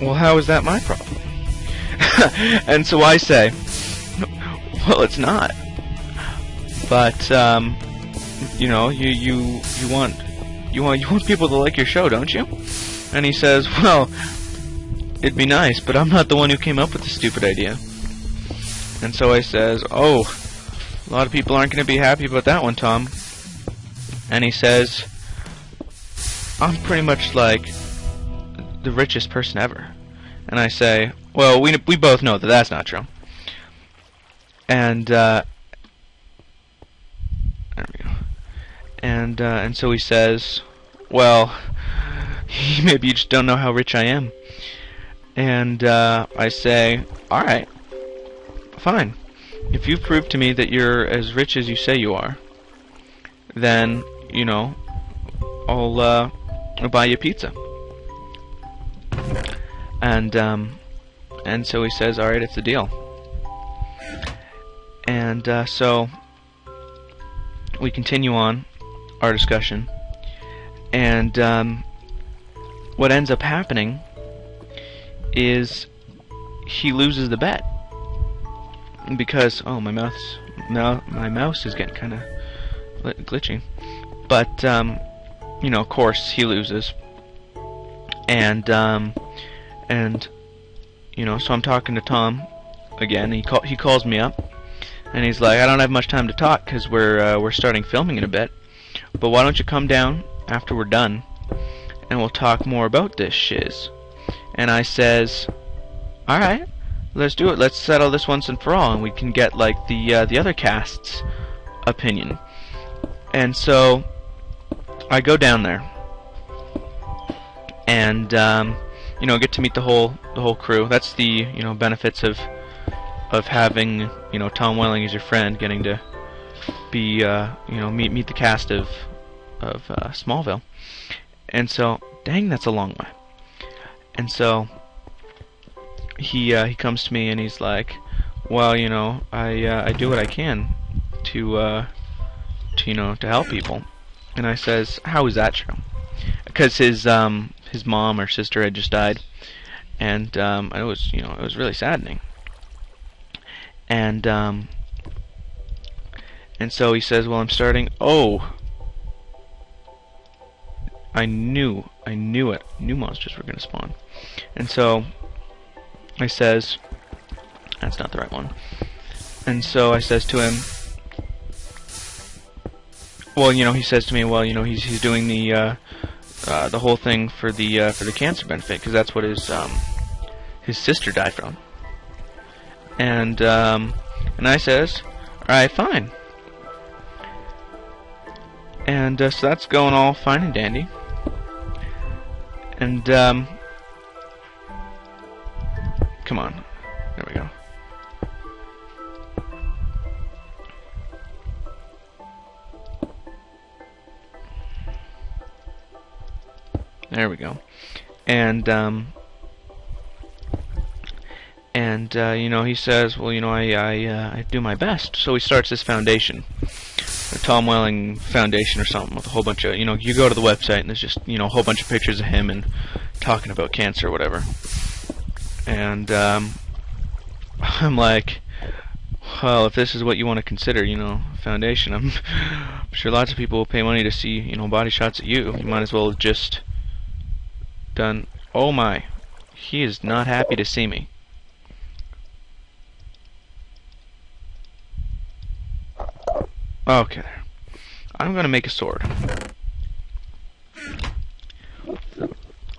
well, how is that my problem? And so I say, well, it's not. But you know, you want people to like your show, don't you? And he says, well, it'd be nice, but I'm not the one who came up with the stupid idea. And so I says, oh, a lot of people aren't going to be happy about that one, Tom. And he says, I'm pretty much like the richest person ever. And I say, well, we both know that that's not true. And there we go. And so he says, well, maybe you just don't know how rich I am. And I say, all right, fine. If you've proved to me that you're as rich as you say you are, then, you know, I'll buy you pizza. And so he says, all right, it's a deal. And so we continue on our discussion, and what ends up happening is he loses the bet because my mouse is getting kind of glitchy. But you know, of course, he loses, and you know, so I'm talking to Tom again. He calls me up, and he's like, I don't have much time to talk because we're starting filming in a bit, but why don't you come down after we're done, and we'll talk more about this shiz. And I says, all right, let's do it. Let's settle this once and for all, and we can get like the other cast's opinion. And so I go down there, and you know, get to meet the whole crew. That's the, you know, benefits of having, you know, Tom Welling as your friend, getting to be you know, meet the cast of Smallville. And so, dang, that's a long way. And so he comes to me and he's like, well, you know, I do what I can to you know, to help people. And I says, how is that true? Because his mom or sister had just died, and it was, you know, it was really saddening. And so he says, well, I'm starting. Oh, I knew it. New monsters were gonna spawn. And so I says, that's not the right one. And so I says to him, well, you know, he says to me, well, you know, he's doing the whole thing for the cancer benefit, because that's what his sister died from. And I says, all right, fine. And so that's going all fine and dandy. And come on, there we go. There we go. And you know, he says, well, you know, I do my best. So he starts this foundation, the Tom Welling Foundation or something, with a whole bunch of, you know, you go to the website and there's just, you know, a whole bunch of pictures of him and talking about cancer or whatever. And I'm like, well, if this is what you want to consider, you know, foundation, I'm sure lots of people will pay money to see, you know, body shots of you. You might as well have just done. Oh my, he is not happy to see me. Okay, I'm gonna make a sword.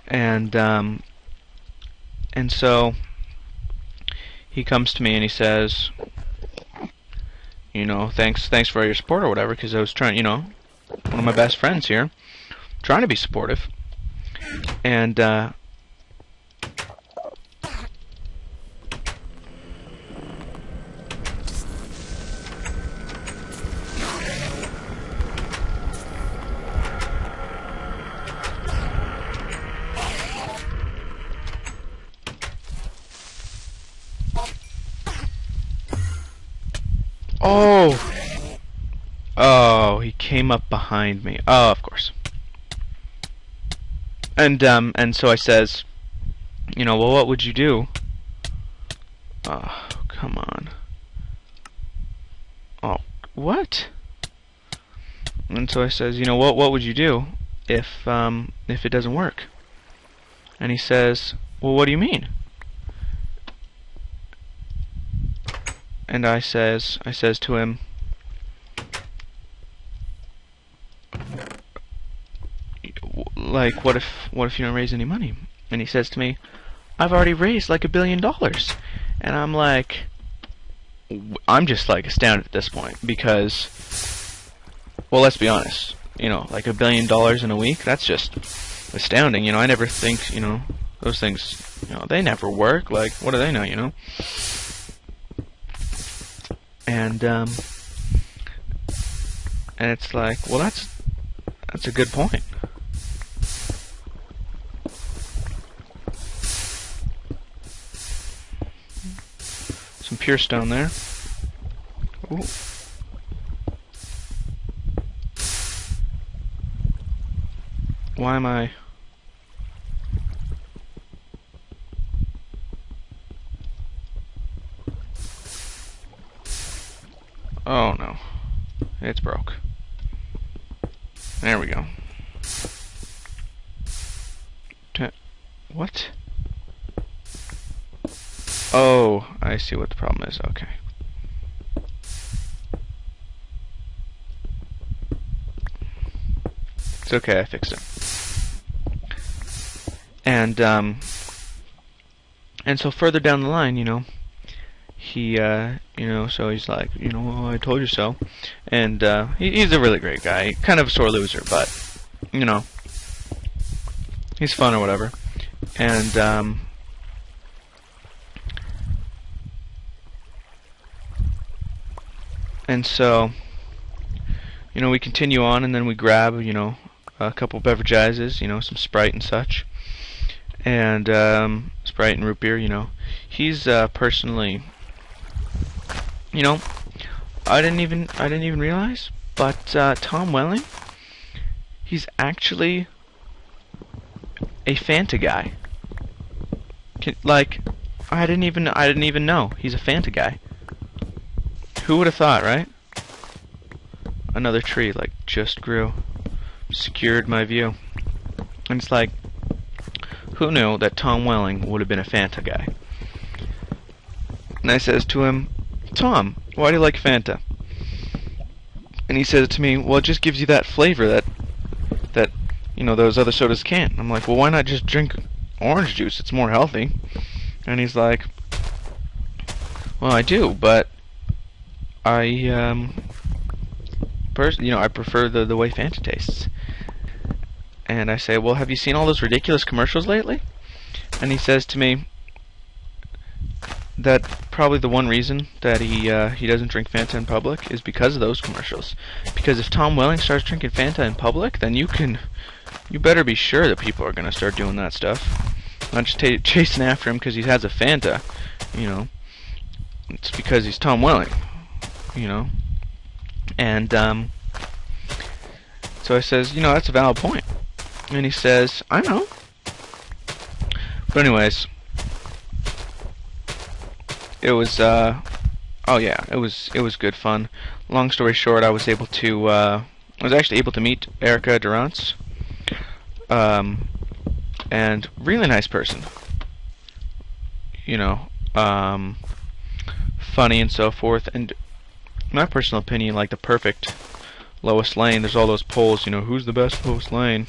And so he comes to me and he says, you know, thanks for all your support or whatever, because I was trying, you know, one of my best friends here, trying to be supportive. And oh, he came up behind me. Oh, of course. And so I says, you know, well, what would you do? Oh, come on. Oh, what? And so I says, you know, what would you do if it doesn't work? And he says, well, what do you mean? And I says to him, like, what if you don't raise any money? And he says to me, I've already raised like $1 billion. And I'm like, I'm just like astounded at this point, because, well, let's be honest, you know, like $1 billion in a week, that's just astounding. You know, I never think, you know, those things, you know, they never work. Like, what do they know, you know? And it's like, well, that's a good point. Some pure stone there. Ooh. Why am I... Oh no. It's broke. There we go. What? Oh, I see what the problem is. Okay. It's okay, I fixed it. And so further down the line, you know, he, you know, so he's like, you know, well, I told you so. And he's a really great guy. Kind of a sore loser, but, you know, he's fun or whatever. And so, you know, we continue on, and then we grab, you know, a couple beverages, you know, some Sprite and such. And Sprite and root beer, you know. He's personally, you know, I didn't even realize, but Tom Welling, he's actually a Fanta guy. Like, I didn't even know he's a Fanta guy. Who would have thought, right? Another tree like just grew, secured my view, and it's like, who knew that Tom Welling would have been a Fanta guy? And I says to him, Tom, why do you like Fanta? And he says to me, well, it just gives you that flavor that you know those other sodas can't. I'm like, well, why not just drink orange juice? It's more healthy. And he's like, well, I do, but I you know, I prefer the way Fanta tastes. And I say, well, have you seen all those ridiculous commercials lately? And he says to me that probably the one reason that he doesn't drink Fanta in public is because of those commercials. Because if Tom Welling starts drinking Fanta in public, then you better be sure that people are going to start doing that stuff. Not just chasing after him because he has a Fanta, you know. It's because he's Tom Welling, you know. And so I says, you know, that's a valid point. And he says, I know. But anyways, it was oh yeah, it was good fun. Long story short, I was actually able to meet Erica Durance. And really nice person. You know, funny and so forth. And in my personal opinion, like the perfect Lois Lane. There's all those polls, you know, who's the best Lois Lane?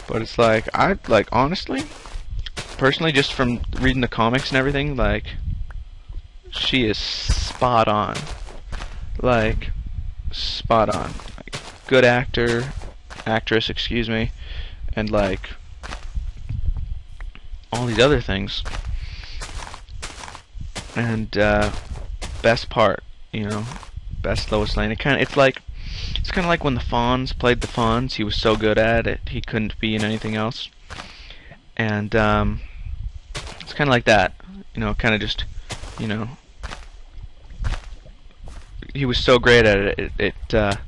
But it's like, honestly, personally, just from reading the comics and everything, like, she is spot on. Like, spot on. Like, good actress, excuse me, and like all these other things. And best part, you know, best Lois Lane. It's kind of like when the Fonz played the Fonz. He was so good at it, he couldn't be in anything else. And it's kind of like that, you know, kind of just, you know, he was so great at it.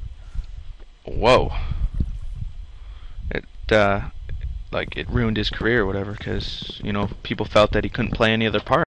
Whoa. like it ruined his career or whatever, because you know people felt that he couldn't play any other part.